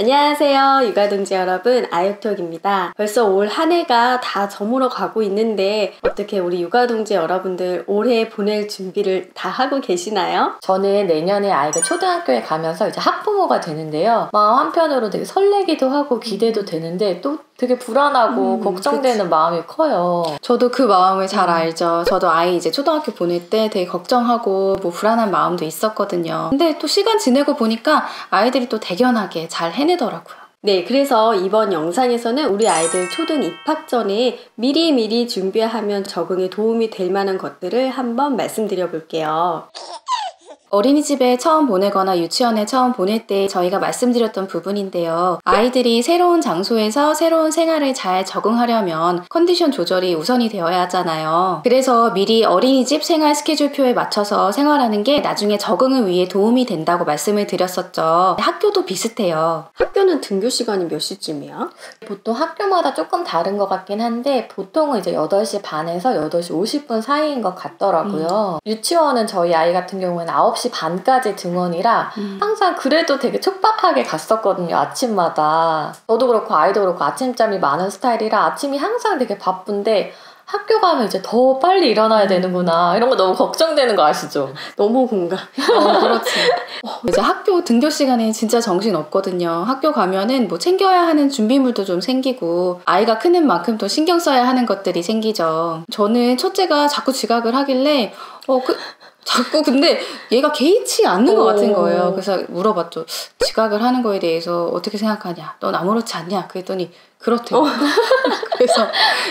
안녕하세요, 육아동지 여러분, 아육톡입니다. 벌써 올 한 해가 다 저물어 가고 있는데 어떻게 우리 육아동지 여러분들 올해 보낼 준비를 다 하고 계시나요? 저는 내년에 아이가 초등학교에 가면서 이제 학부모가 되는데요. 마음 한편으로 되게 설레기도 하고 기대도 되는데 또 되게 불안하고 걱정되는 마음이 커요. 저도 그 마음을 잘 알죠. 저도 아이 이제 초등학교 보낼 때 되게 걱정하고 뭐 불안한 마음도 있었거든요. 근데 또 시간 지내고 보니까 아이들이 또 대견하게 잘 해내더라고요. 네, 그래서 이번 영상에서는 우리 아이들 초등 입학 전에 미리 준비하면 적응에 도움이 될 만한 것들을 한번 말씀드려 볼게요. 어린이집에 처음 보내거나 유치원에 처음 보낼 때 저희가 말씀드렸던 부분인데요. 아이들이 새로운 장소에서 새로운 생활을 잘 적응하려면 컨디션 조절이 우선이 되어야 하잖아요. 그래서 미리 어린이집 생활 스케줄표에 맞춰서 생활하는 게 나중에 적응을 위해 도움이 된다고 말씀을 드렸었죠. 학교도 비슷해요. 학교는 등교 시간이 몇 시쯤이야? 보통 학교마다 조금 다른 것 같긴 한데 보통은 이제 8시 반에서 8시 50분 사이인 것 같더라고요. 유치원은 저희 아이 같은 경우에는 9시 반까지 등원이라 항상 그래도 되게 촉박하게 갔었거든요. 아침마다. 저도 그렇고 아이도 그렇고 아침잠이 많은 스타일이라 아침이 항상 되게 바쁜데 학교 가면 이제 더 빨리 일어나야 되는구나 이런 거 너무 걱정되는 거 아시죠? 너무 공감. 그렇지. 이제 학교 등교 시간에 진짜 정신 없거든요. 학교 가면은 뭐 챙겨야 하는 준비물도 좀 생기고 아이가 크는 만큼 또 신경 써야 하는 것들이 생기죠. 저는 첫째가 자꾸 지각을 하길래 자꾸 근데 얘가 개의치 않는 것 같은 거예요. 그래서 물어봤죠. 지각을 하는 거에 대해서 어떻게 생각하냐? 넌 아무렇지 않냐? 그랬더니 그렇대요. 그래서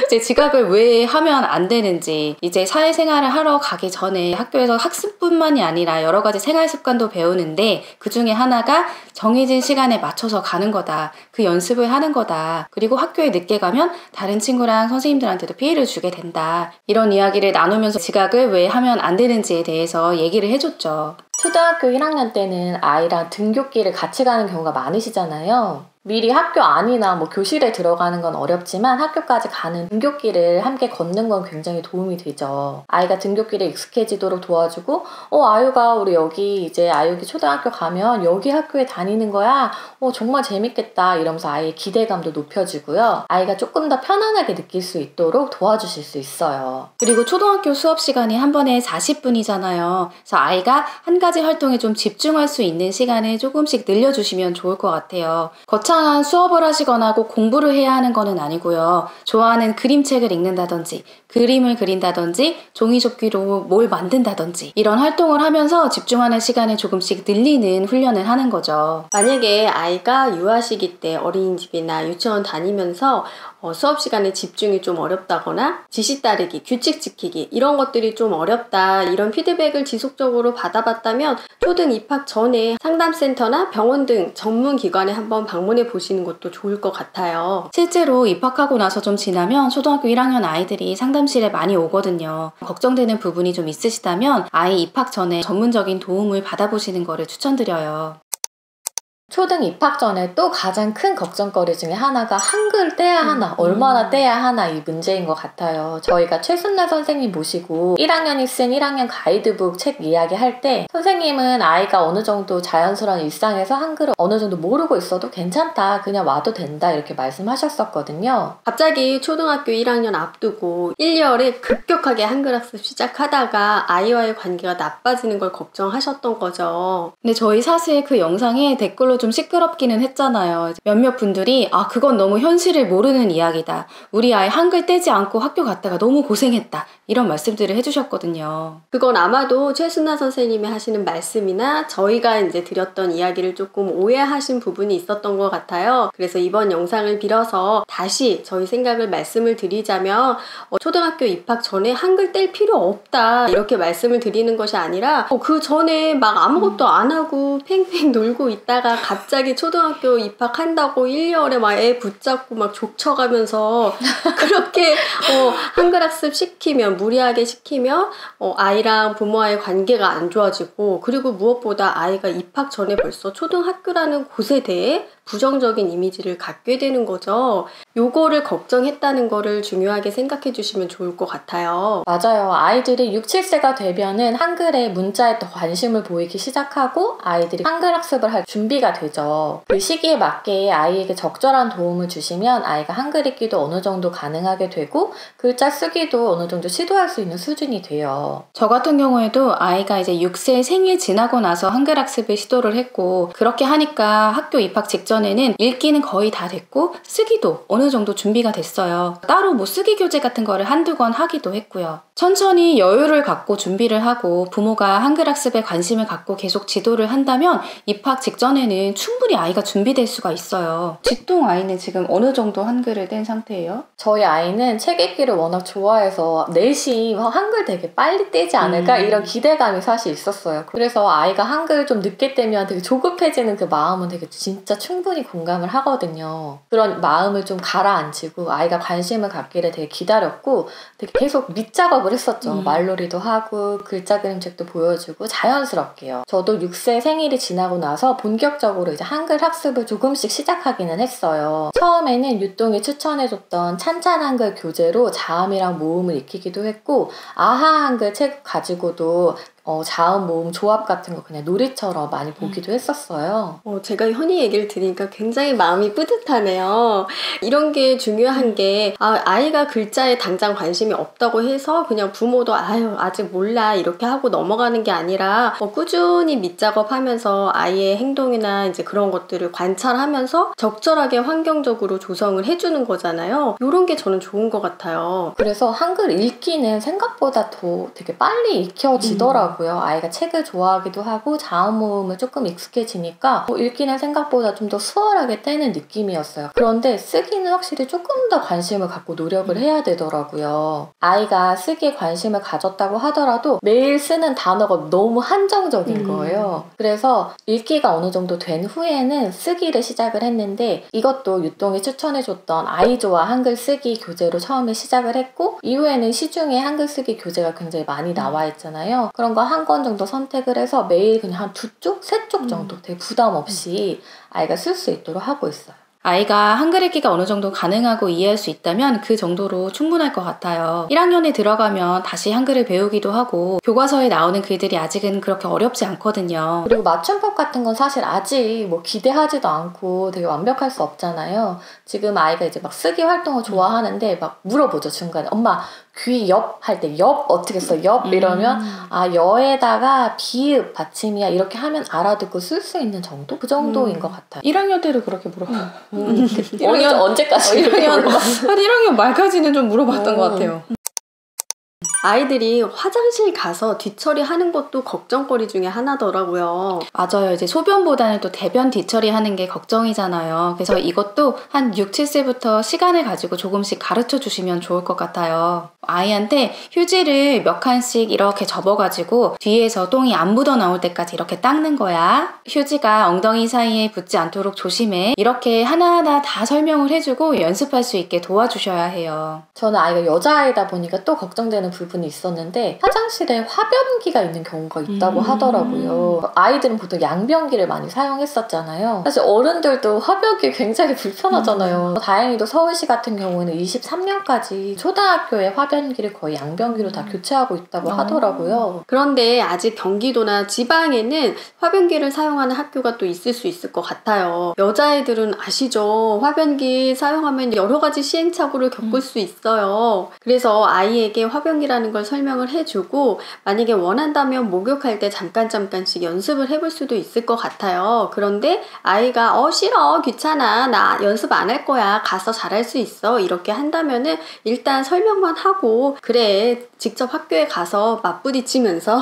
이제 지각을 왜 하면 안 되는지, 이제 사회생활을 하러 가기 전에 학교에서 학습뿐만이 아니라 여러 가지 생활 습관도 배우는데 그 중에 하나가 정해진 시간에 맞춰서 가는 거다. 그 연습을 하는 거다. 그리고 학교에 늦게 가면 다른 친구랑 선생님들한테도 피해를 주게 된다. 이런 이야기를 나누면서 지각을 왜 하면 안 되는지에 대해서 얘기를 해줬죠. 초등학교 1학년 때는 아이랑 등굣길을 같이 가는 경우가 많으시잖아요. 미리 학교 안이나 뭐 교실에 들어가는 건 어렵지만 학교까지 가는 등굣길을 함께 걷는 건 굉장히 도움이 되죠. 아이가 등굣길에 익숙해지도록 도와주고 아유가 우리 여기 이제 아유기 초등학교 가면 여기 학교에 다니는 거야. 정말 재밌겠다 이러면서 아이의 기대감도 높여지고요. 아이가 조금 더 편안하게 느낄 수 있도록 도와주실 수 있어요. 그리고 초등학교 수업 시간이 한 번에 40분이잖아요. 그래서 아이가 한 가지 활동에 좀 집중할 수 있는 시간을 조금씩 늘려주시면 좋을 것 같아요. 거창한 수업을 하시거나 꼭 공부를 해야 하는 거는 아니고요. 좋아하는 그림책을 읽는다든지 그림을 그린다든지 종이접기로 뭘 만든다든지 이런 활동을 하면서 집중하는 시간을 조금씩 늘리는 훈련을 하는 거죠. 만약에 아이가 유아시기 때 어린이집이나 유치원 다니면서 수업 시간에 집중이 좀 어렵다거나 지시 따르기, 규칙 지키기 이런 것들이 좀 어렵다 이런 피드백을 지속적으로 받아봤다면 초등 입학 전에 상담센터나 병원 등 전문 기관에 한번 방문해 보시는 것도 좋을 것 같아요. 실제로 입학하고 나서 좀 지나면 초등학교 1학년 아이들이 상담실에 많이 오거든요. 걱정되는 부분이 좀 있으시다면 아이 입학 전에 전문적인 도움을 받아보시는 거를 추천드려요. 초등 입학 전에 또 가장 큰 걱정거리 중에 하나가 한글 떼야 하나, 얼마나 떼야 하나 이 문제인 것 같아요. 저희가 최순나 선생님 모시고 1학년이 쓴 1학년 가이드북 책 이야기할 때 선생님은 아이가 어느 정도 자연스러운 일상에서 한글을 어느 정도 모르고 있어도 괜찮다, 그냥 와도 된다 이렇게 말씀하셨었거든요. 갑자기 초등학교 1학년 앞두고 1, 2월에 급격하게 한글 학습 시작하다가 아이와의 관계가 나빠지는 걸 걱정하셨던 거죠. 근데 저희 사실 그 영상에 댓글로 좀 시끄럽기는 했잖아요. 몇몇 분들이 그건 너무 현실을 모르는 이야기다. 우리 아이 한글 떼지 않고 학교 갔다가 너무 고생했다. 이런 말씀들을 해주셨거든요. 그건 아마도 최순나 선생님이 하시는 말씀이나 저희가 이제 드렸던 이야기를 조금 오해하신 부분이 있었던 것 같아요. 그래서 이번 영상을 빌어서 다시 저희 생각을 말씀을 드리자면 초등학교 입학 전에 한글 뗄 필요 없다 이렇게 말씀을 드리는 것이 아니라 그 전에 막 아무것도 안 하고 팽팽 놀고 있다가 갑자기 초등학교 입학한다고 1, 2월에 막 애 붙잡고 막 족쳐가면서 그렇게 한글 학습 시키면 무리하게 시키면 아이랑 부모와의 관계가 안 좋아지고 그리고 무엇보다 아이가 입학 전에 벌써 초등학교라는 곳에 대해 부정적인 이미지를 갖게 되는 거죠. 요거를 걱정했다는 거를 중요하게 생각해 주시면 좋을 것 같아요. 맞아요. 아이들이 6, 7세가 되면은 한글에 문자에 더 관심을 보이기 시작하고 아이들이 한글 학습을 할 준비가 되죠. 그 시기에 맞게 아이에게 적절한 도움을 주시면 아이가 한글 읽기도 어느 정도 가능하게 되고 글자 쓰기도 어느 정도 시도할 수 있는 수준이 돼요. 저 같은 경우에도 아이가 이제 6세 생일 지나고 나서 한글 학습을 시도를 했고, 그렇게 하니까 학교 입학 직전에는 읽기는 거의 다 됐고 쓰기도 어느 정도 준비가 됐어요. 따로 뭐 쓰기 교재 같은 거를 한두 권 하기도 했고요. 천천히 여유를 갖고 준비를 하고 부모가 한글 학습에 관심을 갖고 계속 지도를 한다면 입학 직전에는 충분히 아이가 준비될 수가 있어요. 지통 아이는 지금 어느 정도 한글을 뗀 상태예요? 저희 아이는 책 읽기를 워낙 좋아해서 내심 한글 되게 빨리 떼지 않을까 이런 기대감이 사실 있었어요. 그래서 아이가 한글 좀 늦게 떼면 되게 조급해지는 그 마음은 되게 진짜 충분히 공감을 하거든요. 그런 마음을 좀 가라앉히고 아이가 관심을 갖기를 되게 기다렸고 되게 계속 밑작업을 했었죠. 말놀이도 하고 글자 그림책도 보여주고 자연스럽게요. 저도 6세 생일이 지나고 나서 본격적으로 이제 한글 학습을 조금씩 시작하기는 했어요. 처음에는 유똥이 추천해줬던 찬찬 한글 교재로 자음이랑 모음을 익히기도 했고 아하 한글 책 가지고도 자음, 모음, 조합 같은 거 그냥 놀이처럼 많이 보기도 했었어요. 제가 현이 얘기를 들으니까 굉장히 마음이 뿌듯하네요. 이런 게 중요한 게 아이가 글자에 당장 관심이 없다고 해서 그냥 부모도 아직 몰라 이렇게 하고 넘어가는 게 아니라 꾸준히 밑작업하면서 아이의 행동이나 이제 그런 것들을 관찰하면서 적절하게 환경적으로 조성을 해주는 거잖아요. 이런 게 저는 좋은 것 같아요. 그래서 한글 읽기는 생각보다 더 되게 빨리 익혀지더라고요. 아이가 책을 좋아하기도 하고 자음 모음을 조금 익숙해지니까 읽기는 생각보다 좀 더 수월하게 떼는 느낌이었어요. 그런데 쓰기는 확실히 조금 더 관심을 갖고 노력을 해야 되더라고요. 아이가 쓰기에 관심을 가졌다고 하더라도 매일 쓰는 단어가 너무 한정적인 거예요. 그래서 읽기가 어느 정도 된 후에는 쓰기를 시작을 했는데 이것도 유똥이 추천해줬던 아이조와 한글 쓰기 교재로 처음에 시작을 했고 이후에는 시중에 한글 쓰기 교재가 굉장히 많이 나와 있잖아요. 그런 거 한 권 정도 선택을 해서 매일 그냥 한 2쪽, 3쪽 정도 되게 부담 없이 아이가 쓸 수 있도록 하고 있어요. 아이가 한글 읽기가 어느 정도 가능하고 이해할 수 있다면 그 정도로 충분할 것 같아요. 1학년에 들어가면 다시 한글을 배우기도 하고 교과서에 나오는 글들이 아직은 그렇게 어렵지 않거든요. 그리고 맞춤법 같은 건 사실 아직 뭐 기대하지도 않고 되게 완벽할 수 없잖아요. 지금 아이가 이제 막 쓰기 활동을 좋아하는데 막 물어보죠, 중간에. 엄마 귀 옆 할 때 옆 어떻게 써? 옆 이러면 여에다가 비읍 받침이야 이렇게 하면 알아듣고 쓸 수 있는 정도? 그 정도인 것 같아요. 1학년 때도 그렇게 물어봐요. 1학년 언제까지? 1학년 말까지는 좀 물어봤던 것 같아요. 아이들이 화장실 가서 뒤처리하는 것도 걱정거리 중에 하나더라고요. 맞아요. 이제 소변보다는 또 대변 뒤처리하는 게 걱정이잖아요. 그래서 이것도 한 6, 7세부터 시간을 가지고 조금씩 가르쳐 주시면 좋을 것 같아요. 아이한테 휴지를 몇 칸씩 이렇게 접어가지고 뒤에서 똥이 안 묻어 나올 때까지 이렇게 닦는 거야. 휴지가 엉덩이 사이에 붙지 않도록 조심해. 이렇게 하나하나 다 설명을 해주고 연습할 수 있게 도와주셔야 해요. 저는 아이가 여자아이다 보니까 또 걱정되는 부분이 있었는데 화장실에 화변기가 있는 경우가 있다고 하더라고요. 아이들은 보통 양변기를 많이 사용했었잖아요. 사실 어른들도 화변기 굉장히 불편하잖아요. 다행히도 서울시 같은 경우는 23년까지 초등학교에 화변기를 거의 양변기로 다 교체하고 있다고 하더라고요. 그런데 아직 경기도나 지방에는 화변기를 사용하는 학교가 또 있을 수 있을 것 같아요. 여자애들은 아시죠? 화변기 사용하면 여러 가지 시행착오를 겪을 수 있어요. 그래서 아이에게 화변기라는 걸 설명을 해주고 만약에 원한다면 목욕할 때 잠깐씩 연습을 해볼 수도 있을 것 같아요. 그런데 아이가 싫어 귀찮아 나 연습 안 할 거야 가서 잘할 수 있어 이렇게 한다면은 일단 설명만 하고 그래 직접 학교에 가서 맞부딪히면서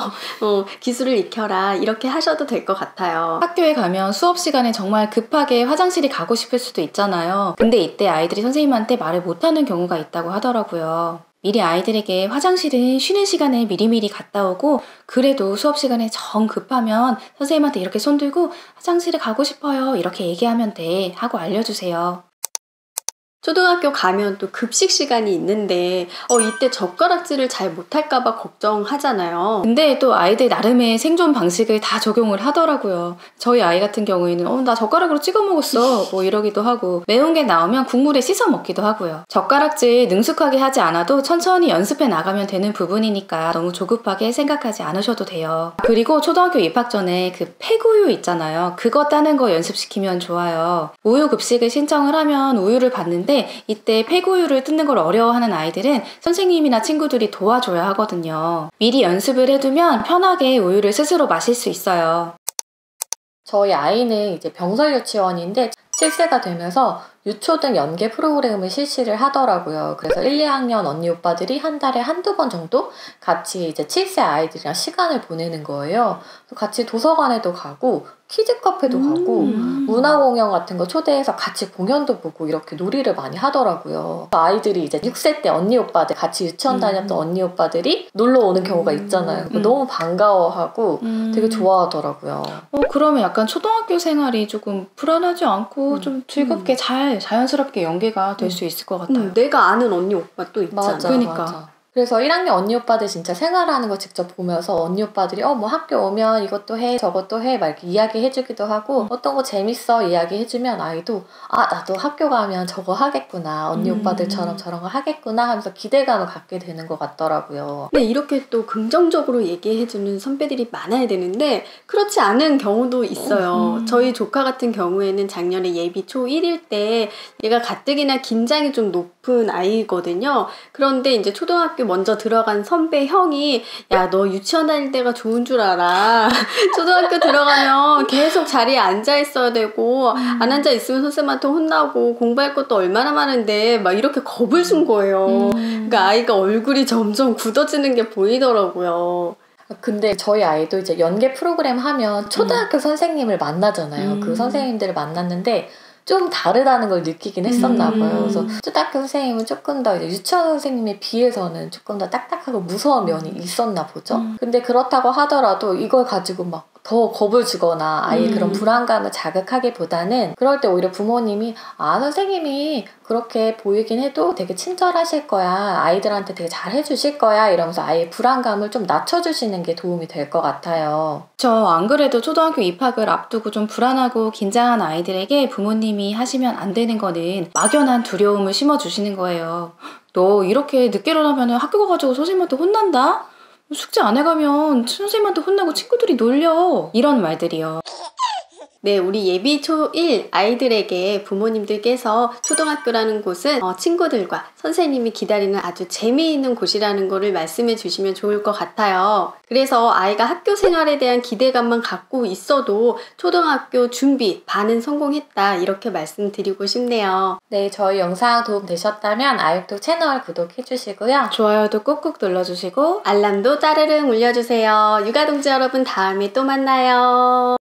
기술을 익혀라 이렇게 하셔도 될 것 같아요. 학교에 가면 수업 시간에 정말 급하게 화장실이 가고 싶을 수도 있잖아요. 근데 이때 아이들이 선생님한테 말을 못하는 경우가 있다고 하더라고요. 미리 아이들에게 화장실은 쉬는 시간에 미리미리 갔다 오고 그래도 수업 시간에 정 급하면 선생님한테 이렇게 손들고 화장실에 가고 싶어요 이렇게 얘기하면 돼 하고 알려주세요. 초등학교 가면 또 급식 시간이 있는데 이때 젓가락질을 잘 못할까봐 걱정하잖아요. 근데 또 아이들 나름의 생존 방식을 다 적용을 하더라고요. 저희 아이 같은 경우에는 나 젓가락으로 찍어 먹었어 뭐 이러기도 하고, 매운 게 나오면 국물에 씻어 먹기도 하고요. 젓가락질 능숙하게 하지 않아도 천천히 연습해 나가면 되는 부분이니까 너무 조급하게 생각하지 않으셔도 돼요. 그리고 초등학교 입학 전에 그 폐구유 있잖아요. 그거 따는 거 연습시키면 좋아요. 우유 급식을 신청을 하면 우유를 받는데 이때 폐구유를 뜯는 걸 어려워하는 아이들은 선생님이나 친구들이 도와줘야 하거든요. 미리 연습을 해두면 편하게 우유를 스스로 마실 수 있어요. 저희 아이는 이제 병설 유치원인데 7세가 되면서 유초등 연계 프로그램을 실시를 하더라고요. 그래서 1, 2학년 언니 오빠들이 한 달에 한두 번 정도 같이 이제 7세 아이들이랑 시간을 보내는 거예요. 같이 도서관에도 가고 키즈 카페도 가고 문화 공연 같은 거 초대해서 같이 공연도 보고 이렇게 놀이를 많이 하더라고요. 아이들이 이제 6세 때 언니 오빠들 같이 유치원 다녔던 언니 오빠들이 놀러 오는 경우가 있잖아요. 너무 반가워하고 되게 좋아하더라고요. 그러면 약간 초등학교 생활이 조금 불안하지 않고 좀 즐겁게 잘 자연스럽게 연계가 될 수 있을 것 같아요. 내가 아는 언니 오빠 또 있잖아. 맞아, 그러니까. 맞아. 그래서 1학년 언니 오빠들 진짜 생활하는 거 직접 보면서 언니 오빠들이 뭐 학교 오면 이것도 해 저것도 해 막 이렇게 이야기해주기도 하고, 어떤 거 재밌어 이야기해주면 아이도 나도 학교 가면 저거 하겠구나, 언니 오빠들처럼 저런 거 하겠구나 하면서 기대감을 갖게 되는 것 같더라고요. 근데 이렇게 또 긍정적으로 얘기해주는 선배들이 많아야 되는데 그렇지 않은 경우도 있어요. 저희 조카 같은 경우에는 작년에 예비 초 1일 때 얘가 가뜩이나 긴장이 좀 높은 아이거든요. 그런데 이제 초등학교 먼저 들어간 선배 형이 야, 너 유치원 다닐 때가 좋은 줄 알아. 초등학교 들어가면 계속 자리에 앉아 있어야 되고 안 앉아 있으면 선생님한테 혼나고 공부할 것도 얼마나 많은데 막 이렇게 겁을 준 거예요. 그러니까 아이가 얼굴이 점점 굳어지는 게 보이더라고요. 근데 저희 아이도 이제 연계 프로그램 하면 초등학교 선생님을 만나잖아요. 그 선생님들을 만났는데 좀 다르다는 걸 느끼긴 했었나 봐요. 그래서 초등학교 선생님은 조금 더 이제 유치원 선생님에 비해서는 조금 더 딱딱하고 무서운 면이 있었나 보죠. 근데 그렇다고 하더라도 이걸 가지고 막 더 겁을 주거나 아이의 그런 불안감을 자극하기보다는 그럴 때 오히려 부모님이 선생님이 그렇게 보이긴 해도 되게 친절하실 거야, 아이들한테 되게 잘 해주실 거야 이러면서 아이의 불안감을 좀 낮춰주시는 게 도움이 될 것 같아요. 저 안 그래도 초등학교 입학을 앞두고 좀 불안하고 긴장한 아이들에게 부모님이 하시면 안 되는 거는 막연한 두려움을 심어주시는 거예요. 너 이렇게 늦게 일어나면 학교 가가지고 선생님한테 혼난다? 숙제 안 해가면 선생님한테 혼나고 친구들이 놀려, 이런 말들이요. 네, 우리 예비 초1 아이들에게 부모님들께서 초등학교라는 곳은 친구들과 선생님이 기다리는 아주 재미있는 곳이라는 거를 말씀해 주시면 좋을 것 같아요. 그래서 아이가 학교 생활에 대한 기대감만 갖고 있어도 초등학교 준비 반은 성공했다, 이렇게 말씀드리고 싶네요. 네, 저희 영상 도움 되셨다면 아육톡 채널 구독해 주시고요. 좋아요도 꾹꾹 눌러주시고 알람도 짜르릉 울려주세요. 육아동지 여러분, 다음에 또 만나요.